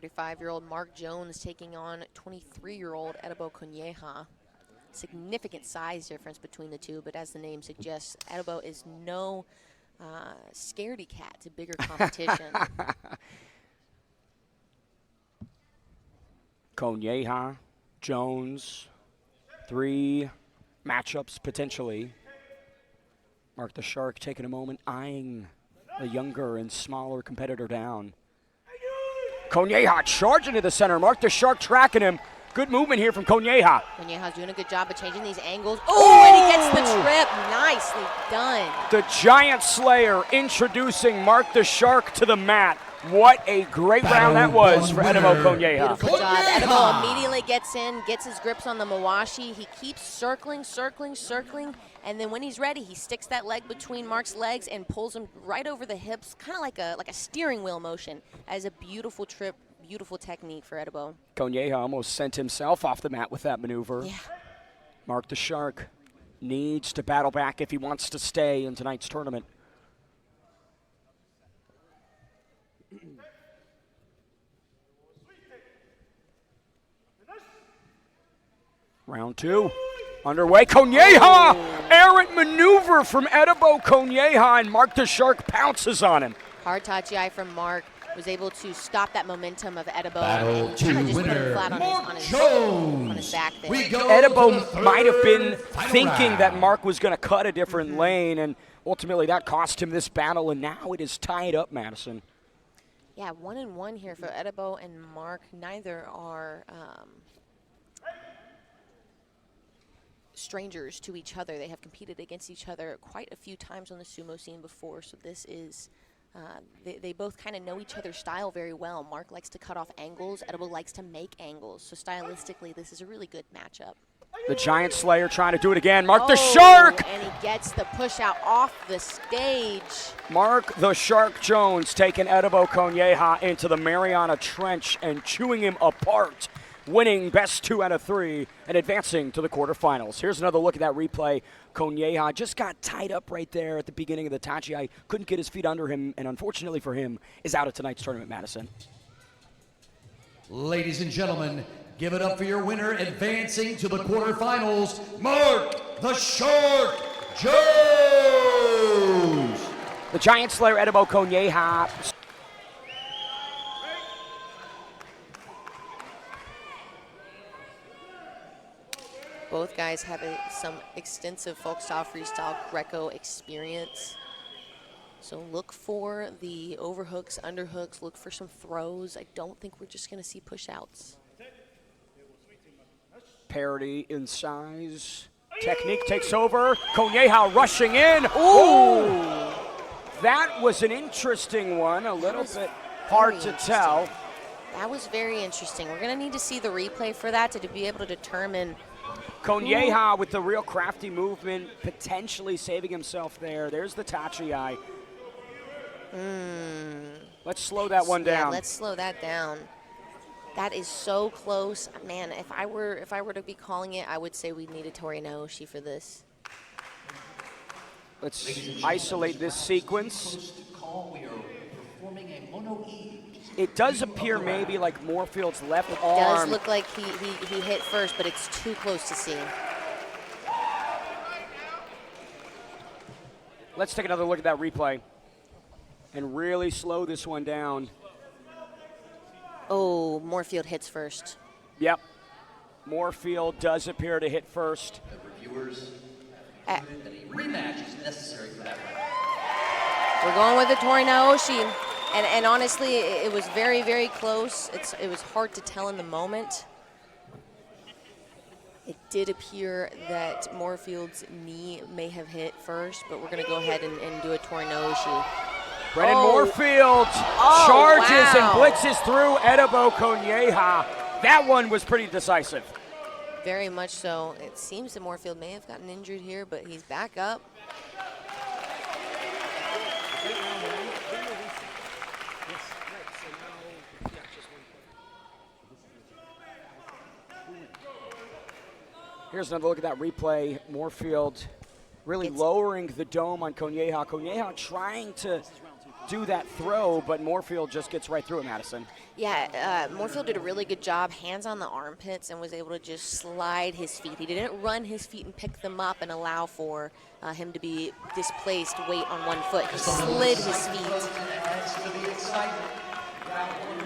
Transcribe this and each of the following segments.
35-year-old Mark Jones taking on 23-year-old Edibo Konyeha. Significant size difference between the two, but as the name suggests, Edibo is no scaredy cat to bigger competition. Konyeha, Jones, 3 matchups potentially. Mark the Shark taking a moment, eyeing the younger and smaller competitor down. Konyeha charging to the center. Mark the Shark tracking him. Good movement here from Konyeha. Konyeha's doing a good job of changing these angles. Oh, and he gets the trip. Nicely done. The Giant Slayer introducing Mark the Shark to the mat. What a great round that was for Edibo Konyeha. Beautiful job. Edibo immediately gets in, gets his grips on the Mawashi. He keeps circling, and then when he's ready, he sticks that leg between Mark's legs and pulls him right over the hips, kind of like a steering wheel motion. As a beautiful trip, beautiful technique for Edibo. Konyeha almost sent himself off the mat with that maneuver. Yeah. Mark the Shark needs to battle back if he wants to stay in tonight's tournament. Round 2 underway. Konyeha! Errant maneuver from Edibo Konyeha, and Mark the Shark pounces on him. Hard tachi from Mark. Was able to stop that momentum of Edibo Battle and kind of just put him flat on his back there. Edibo might have been thinking that Mark was going to cut a different lane, and ultimately that cost him this battle, and now it is tied up, Madison. Yeah, 1-1 here for Edibo and Mark. Neither are strangers to each other. They have competed against each other quite a few times on the sumo scene before, so this is they both kind of know each other's style very well. Mark likes to cut off angles. Edibo likes to make angles. So stylistically, this is a really good matchup. The Giant Slayer trying to do it again. Mark the Shark! And he gets the push out off the stage. Mark the Shark Jones taking Edibo Konyeha into the Mariana Trench and chewing him apart, winning best 2 out of 3 and advancing to the quarterfinals. Here's another look at that replay. Konyeha just got tied up right there at the beginning of the tachi. Couldn't get his feet under him, and unfortunately for him, is out of tonight's tournament, Madison. Ladies and gentlemen, give it up for your winner, advancing to the quarterfinals, Mark the Shark Jones! The Giant Slayer, Edibo Konyeha. Both guys have some extensive folk style, freestyle, Greco experience. So look for the overhooks, underhooks, look for some throws. I don't think we're just going to see push-outs. Parity in size. Technique takes over. Konyeha rushing in. Ooh! That was an interesting one, a little bit hard to tell. That was very interesting. We're going to need to see the replay for that to be able to determine. Konyeha with the real crafty movement, potentially saving himself there. There's the tachi. Let's slow that one down. Yeah, let's slow that down. That is so close. Man, if I were to be calling it, I would say we need a Tori Naoshi for this. Let's isolate this sequence. It does appear maybe like Moorfield's left arm. It does look like he hit first, but it's too close to see. Let's take another look at that replay and really slow this one down. Oh, Moorfield hits first. Yep. Moorfield does appear to hit first. The reviewers that a rematch is necessary for that round. We're going with the Tori Naoshi. And honestly, it was very, very close. It was hard to tell in the moment. It did appear that Moorfield's knee may have hit first, but we're going to go ahead and do a Tori Naoshi. Brennan Moorfield charges and blitzes through Edibo Konyeha. That one was pretty decisive. Very much so. It seems that Moorfield may have gotten injured here, but he's back up. Here's another look at that replay. Moorfield really lowering the dome on Konyeha. Konyeha trying to do that throw, but Moorfield just gets right through it, Madison. Yeah, Moorfield did a really good job, hands on the armpits, and was able to just slide his feet. He didn't run his feet and pick them up and allow for him to be displaced weight on one foot. He slid his feet.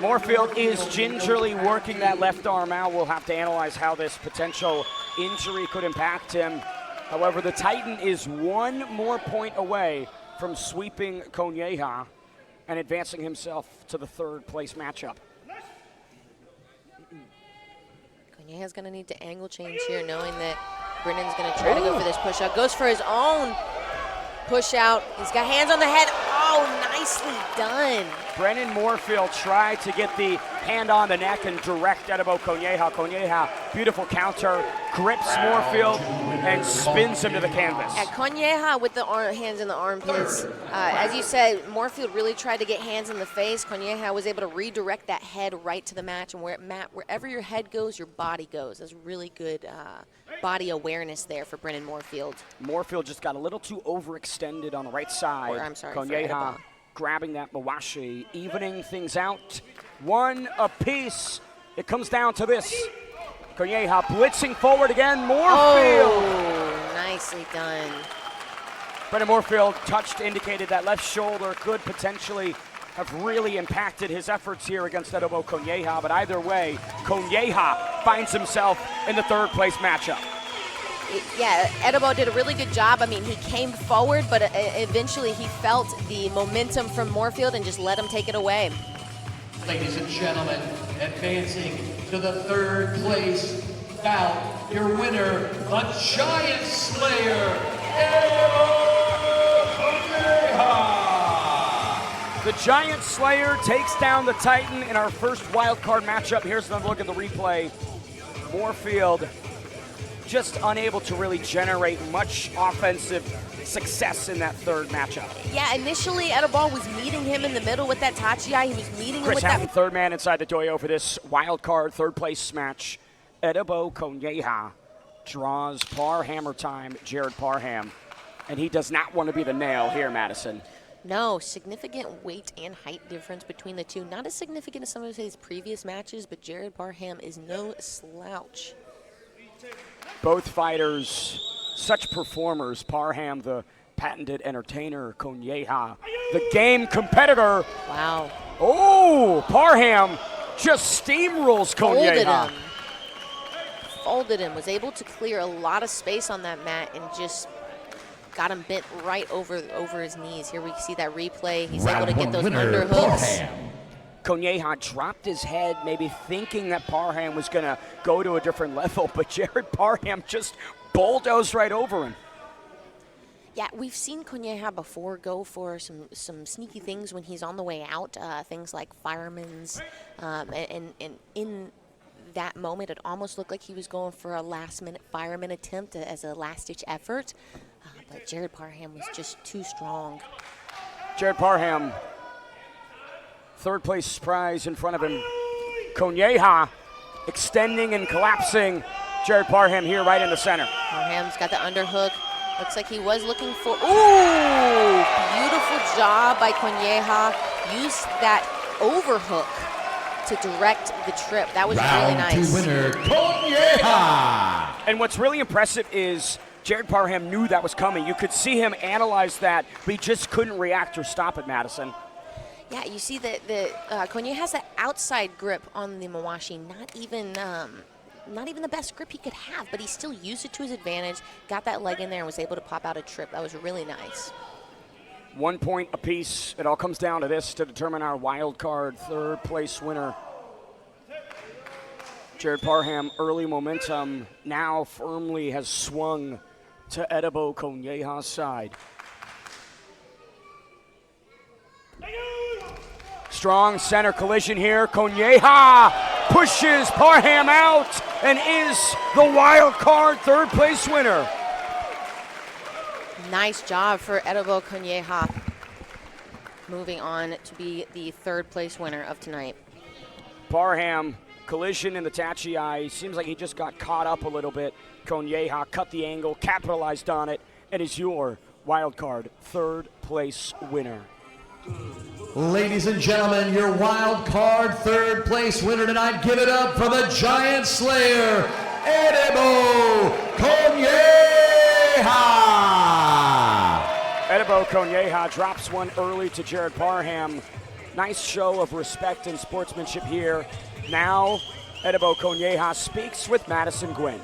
Moorfield is gingerly working that left arm out. We'll have to analyze how this potential injury could impact him. However, the Titan is one more point away from sweeping Konyeha and advancing himself to the third place matchup. Konyeha's going to need to angle change here, knowing that Brennan's going to try to go for this push out. Goes for his own push out. He's got hands on the head. Oh, nicely done. Brennan Moorfield tried to get the hand on the neck and direct Edibo Konyeha. Konyeha, beautiful counter, grips Moorfield and spins him to the canvas. At Konyeha with the hands in the armpits, as you said, Moorfield really tried to get hands in the face. Konyeha was able to redirect that head right to the match, and wherever your head goes, your body goes. That's really good body awareness there for Brennan Moorfield. Moorfield just got a little too overextended on the right side. I'm sorry, Konyeha grabbing that Mawashi, evening things out. One apiece. It comes down to this. Konyeha blitzing forward again. Moorfield. Oh, nicely done. Brennan Moorfield touched, indicated that left shoulder could potentially have really impacted his efforts here against Edibo Konyeha, but either way, Konyeha finds himself in the third place matchup. Yeah, Edibo did a really good job. I mean, he came forward, but eventually he felt the momentum from Moorfield and just let him take it away. Ladies and gentlemen, advancing to the third place bout, your winner, the Giant Slayer, The Giant Slayer takes down the Titan in our first wild card matchup. Here's another look at the replay. Moorfield just unable to really generate much offensive success in that third matchup. Yeah, initially Edibo was meeting him in the middle with that Tachiai. He was meeting him Chris with Hatton, that. third man inside the doyo for this wild card third place match. Edibo Konyeha draws Parhammer time, Jared Parham, and he does not want to be the nail here, Madison. No, significant weight and height difference between the two. Not as significant as some of his previous matches, but Jared Parham is no slouch. Both fighters, such performers. Parham, the patented entertainer. Konyeha, the game competitor. Wow. Oh, Parham just steamrolls Konyeha. Folded him, was able to clear a lot of space on that mat and just got him bent right over his knees. Here we see that replay. He's able to get those underhooks. Konyeha dropped his head, maybe thinking that Parham was going to go to a different level, but Jared Parham just bulldozed right over him. Yeah, we've seen Konyeha before go for some sneaky things when he's on the way out, things like firemen's, and in that moment, it almost looked like he was going for a last-minute fireman attempt as a last-ditch effort, but Jared Parham was just too strong. Jared Parham, third place prize in front of him. Konyeha extending and collapsing. Jared Parham here right in the center. Parham's got the underhook. Looks like he was looking for, ooh, beautiful job by Konyeha. Used that overhook to direct the trip. That was really nice. Round two winner, Konyeha. And what's really impressive is Jared Parham knew that was coming. You could see him analyze that, but he just couldn't react or stop it, Madison. Yeah, you see that Konyeha has that outside grip on the Mawashi, not even the best grip he could have, but he still used it to his advantage, got that leg in there, and was able to pop out a trip. That was really nice. 1 point apiece. It all comes down to this to determine our wild card third place winner. Jared Parham, early momentum, now firmly has swung to Edibo Konyeha's side. Strong center collision here. Konyeha pushes Parham out and is the wild card third place winner. Nice job for Edibo Konyeha. Moving on to be the third place winner of tonight. Parham, collision in the Tachiai. Seems like he just got caught up a little bit. Konyeha cut the angle, capitalized on it, and is your wild card third place winner. Ladies and gentlemen, your wild card third place winner tonight, give it up for the Giant Slayer, Edibo Konyeha! Edibo Konyeha drops one early to Jared Parham. Nice show of respect and sportsmanship here. Now, Edibo Konyeha speaks with Madison Gwynn.